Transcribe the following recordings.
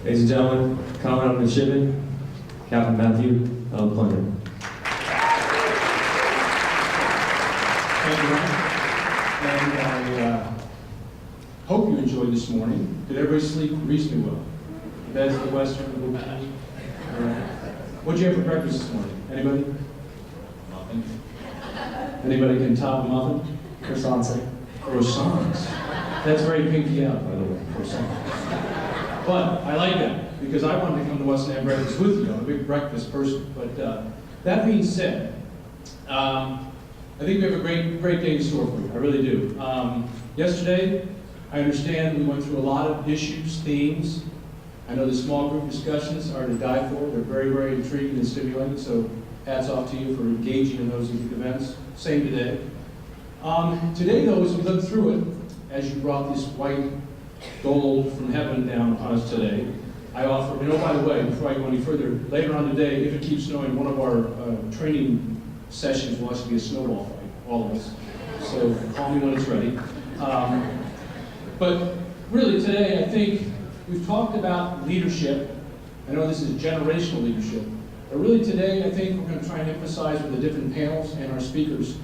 Ladies and gentlemen, Commandant of Midshipman, CAPT Matthew L. Klunder. Thank you, Ryan. And I hope you enjoyed this morning. Did everybody sleep reasonably well? That's the Western. What'd you have for breakfast this morning? Anybody? Muffin. Anybody can top a muffin? Croissants. Croissants. That's very pinky out, by the way, croissants. But I like that because I wanted to come to Western and have breakfast with you. I'm a big breakfast person. But that being said, I think we have a great day in store for you. I really do. Yesterday, I understand we went through a lot of issues, themes. I know the small group discussions are to die for. They're very, very intriguing and stimulating. So hats off to you for engaging in those events. Same today. Today, though, as we look through it, as you brought this white gold from heaven down on us today, I offer, by the way, before I go any further, later on today, if it keeps snowing, one of our training sessions will actually be a snowball fight, all of us. So call me when it's ready. But really today, I think we've talked about leadership. I know this is generational leadership. But really today, I think we're going to try and emphasize with the different panels and our speakers,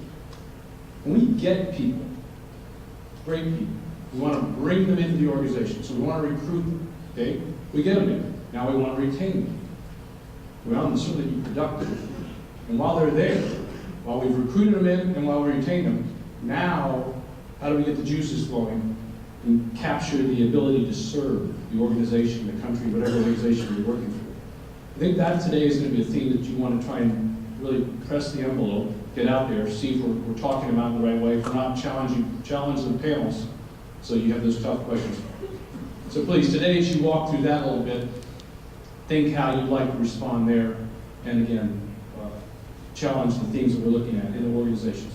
when we get people, great people, we want to bring them into the organization. So we want to recruit them, okay? We get them in. Now we want to retain them. We want them to certainly be productive. And while they're there, while we've recruited them in and while we retain them, now how do we get the juices flowing and capture the ability to serve the organization, the country, whatever organization you're working for? I think that today is going to be a theme that you want to try and really press the envelope, get out there, see if we're talking about it the right way, if we're not challenge the panels, so you have those tough questions. So please, today as you walk through that a little bit, think how you'd like to respond there, and again, challenge the things that we're looking at in the organizations.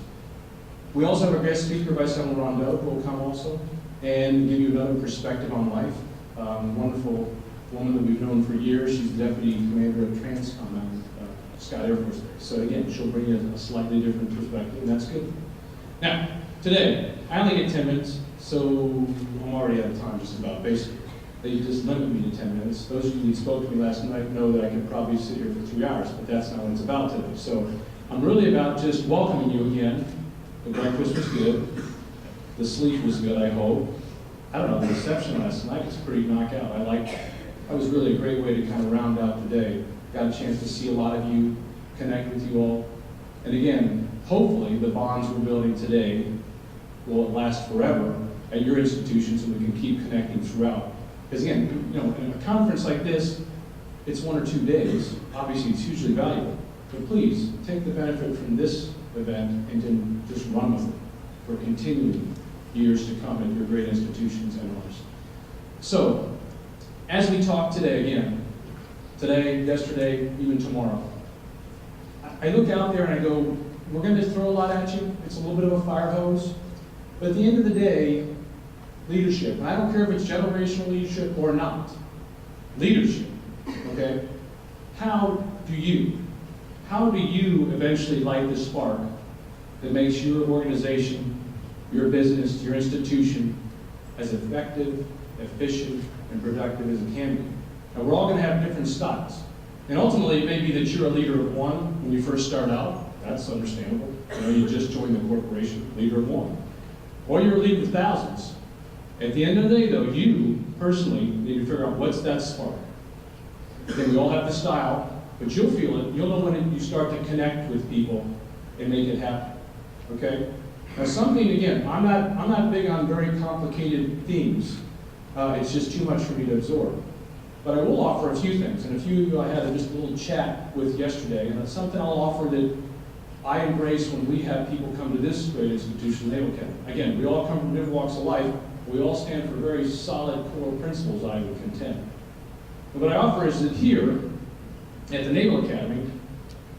We also have our guest speaker, Vice Admiral Rondeau, who will come also and give you another perspective on life. Wonderful woman that we've known for years. She's the Deputy Commander of Transcom at Scott Air Force Base. So again, she'll bring you a slightly different perspective, and that's good. Now, today, I only get 10 minutes, so I'm already out of time just about, basically. They just limit me to 10 minutes. Those of you who spoke to me last night know that I could probably sit here for 3 hours, but that's not what it's about today. So I'm really about just welcoming you again. The breakfast was good. The sleep was good, I hope. I don't know, the reception last night was pretty knockout. That was really a great way to kind of round out the day. Got a chance to see a lot of you, connect with you all. And again, hopefully the bonds we're building today will last forever at your institution so we can keep connecting throughout. Because again, in a conference like this, it's 1 or 2 days. Obviously, it's hugely valuable. But please, take the benefit from this event and then just run with it for continuing years to come at your great institutions and ours. So, as we talk today, again, today, yesterday, even tomorrow, I look out there and I go, we're going to throw a lot at you. It's a little bit of a fire hose. But at the end of the day, leadership, and I don't care if it's generational leadership or not, leadership, okay? How do you eventually light the spark that makes your organization, your business, your institution as effective, efficient, and productive as it can be? Now, we're all going to have different styles. And ultimately, it may be that you're a leader of one when you first start out. That's understandable. You just joined the corporation, leader of one. Or you're a leader of thousands. At the end of the day, though, you personally need to figure out what's that spark. Again, we all have the style, but you'll feel it. You'll know when you start to connect with people and make it happen. Okay? Now, something, again, I'm not big on very complicated themes. It's just too much for me to absorb. But I will offer a few things, and a few of you I had just a little chat with yesterday, and it's something I'll offer that I embrace when we have people come to this great institution, Naval Academy. Again, we all come from different walks of life. We all stand for very solid core principles, I would contend. And what I offer is that here, at the Naval Academy,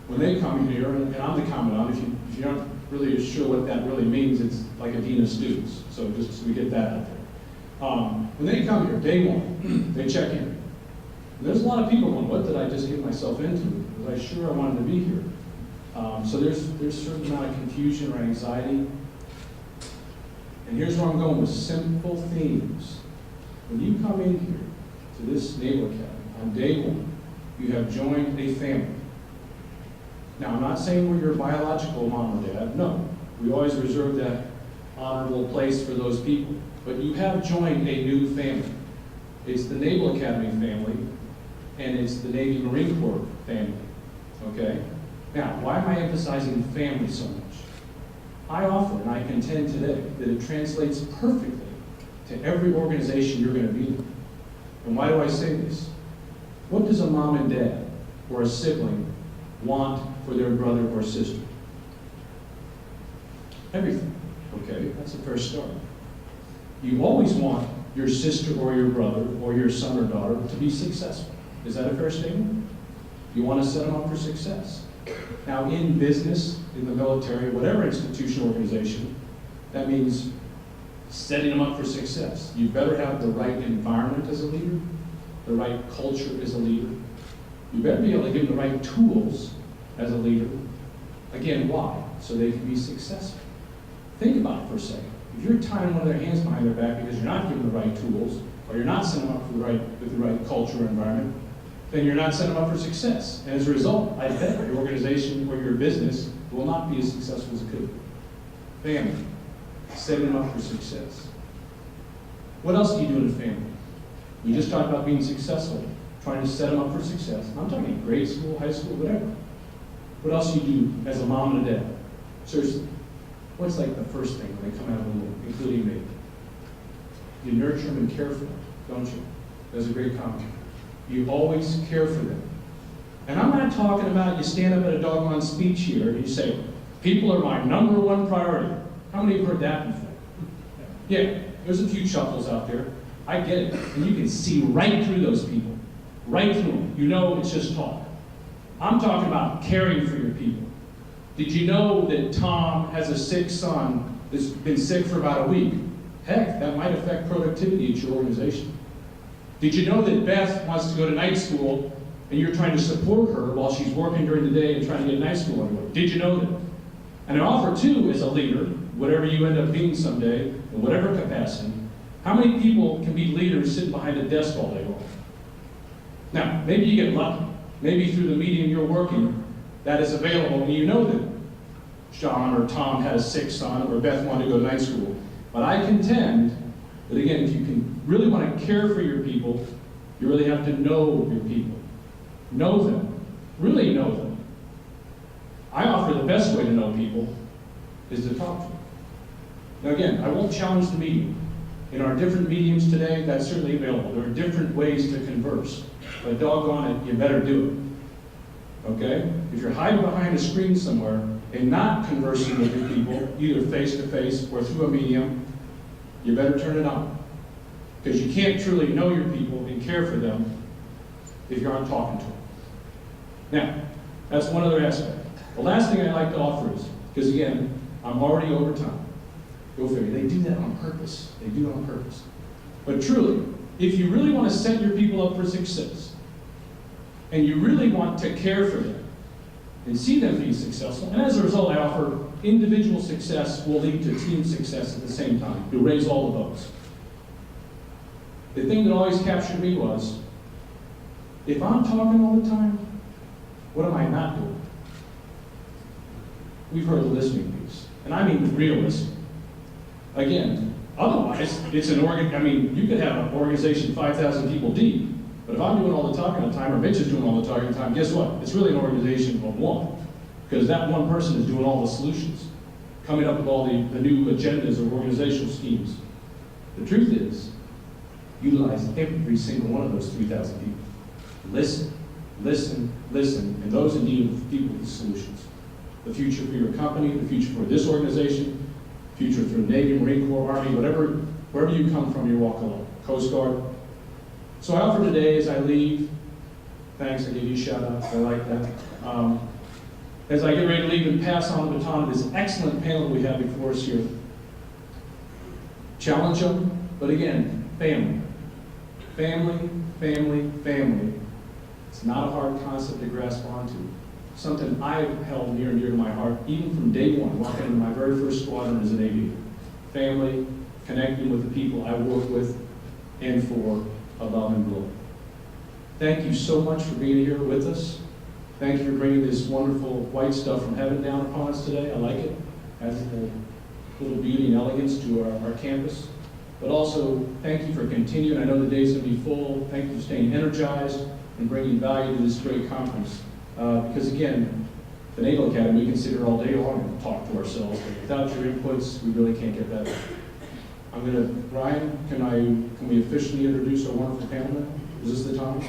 when they come here, and I'm the Commandant, if you aren't really sure what that really means, it's like a dean of students. So just so we get that out there. When they come here, day one, they check in. And there's a lot of people going, what did I just get myself into? Was I sure I wanted to be here? So there's a certain amount of confusion or anxiety. And here's where I'm going with simple themes. When you come in here to this Naval Academy, on day one, you have joined a family. Now, I'm not saying we're your biological mom or dad. No, we always reserve that honorable place for those people. But you have joined a new family. It's the Naval Academy family, and it's the Navy Marine Corps family. Okay? Now, why am I emphasizing family so much? I offer, and I contend today, that it translates perfectly to every organization you're going to be in. And why do I say this? What does a mom and dad or a sibling want for their brother or sister? Everything. Okay, that's a fair start. You always want your sister or your brother or your son or daughter to be successful. Is that a fair statement? You want to set them up for success. Now, in business, in the military, whatever institution or organization, that means setting them up for success. You better have the right environment as a leader, the right culture as a leader. You better be able to give them the right tools as a leader. Again, why? So they can be successful. Think about it for a second. If you're tying one of their hands behind their back because you're not giving them the right tools, or you're not setting them up with the right culture or environment, then you're not setting them up for success. And as a result, I bet your organization or your business will not be as successful as it could be. Family. Setting them up for success. What else do you do in a family? We just talked about being successful, trying to set them up for success. I'm talking grade school, high school, whatever. What else do you do as a mom and a dad? Seriously, what's like the first thing when they come out of the womb, including me? You nurture them and care for them, don't you? That's a great comment. You always care for them. And I'm not talking about you stand up at a doggone speech here and you say, people are my #1 priority. How many have heard that before? Yeah, there's a few chuckles out there. I get it. And you can see right through those people. Right through them. You know it's just talk. I'm talking about caring for your people. Did you know that Tom has a sick son that's been sick for about a week? Heck, that might affect productivity at your organization. Did you know that Beth wants to go to night school and you're trying to support her while she's working during the day and trying to get night school underway? Did you know that? And I offer too, as a leader, whatever you end up being someday, in whatever capacity, how many people can be leaders sitting behind a desk all day long? Now, maybe you get lucky. Maybe through the medium you're working, that is available, and you know that John or Tom had a sick son, or Beth wanted to go to night school. But I contend that, again, if you can really want to care for your people, you really have to know your people. Know them. Really know them. I offer the best way to know people is to talk to them. Now again, I won't challenge the medium. In our different mediums today, that's certainly available. There are different ways to converse. But doggone it, you better do it. Okay? If you're hiding behind a screen somewhere and not conversing with your people, either face-to-face or through a medium, you better turn it on. Because you can't truly know your people and care for them if you aren't talking to them. Now, that's one other aspect. The last thing I'd like to offer is, because again, I'm already over time. Go figure. They do that on purpose. They do it on purpose. But truly, if you really want to set your people up for success, and you really want to care for them, and see them be successful, and as a result, I offer individual success will lead to team success at the same time. You'll raise all the boats. The thing that always captured me was, if I'm talking all the time, what am I not doing? We've heard the listening piece, and I mean real listening. Again, otherwise, it's an you could have an organization 5,000 people deep, but if I'm doing all the talking all the time, or Mitch is doing all the talking all the time, guess what? It's really an organization of one, because that one person is doing all the solutions, coming up with all the new agendas or organizational schemes. The truth is, utilize every single one of those 3,000 people. Listen, listen, listen, and those indeed are people with solutions. The future for your company, the future for this organization, future for the Navy, Marine Corps, Army, wherever you come from, you walk alone. Coast Guard. So I offer today as I leave, thanks, I gave you a shout out, I like that. As I get ready to leave and pass on the baton of this excellent panel we have before us here, challenge them, but again, family. Family, family, family. It's not a hard concept to grasp onto. Something I've held near and dear to my heart, even from day one, walking into my very first squadron as an aviator. Family, connecting with the people I work with and for above and below. Thank you so much for being here with us. Thank you for bringing this wonderful white stuff from heaven down upon us today. I like it. Adds a little beauty and elegance to our campus. But also, thank you for continuing. I know the day's going to be full. Thank you for staying energized and bringing value to this great conference. Because again, the Naval Academy, we can sit here all day long and talk to ourselves, but without your inputs, we really can't get that done. I'm going to, Ryan, can we officially introduce our wonderful panel now? Is this the time?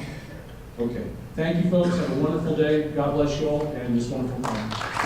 Okay. Thank you, folks. Have a wonderful day. God bless you all, and just wonderful time.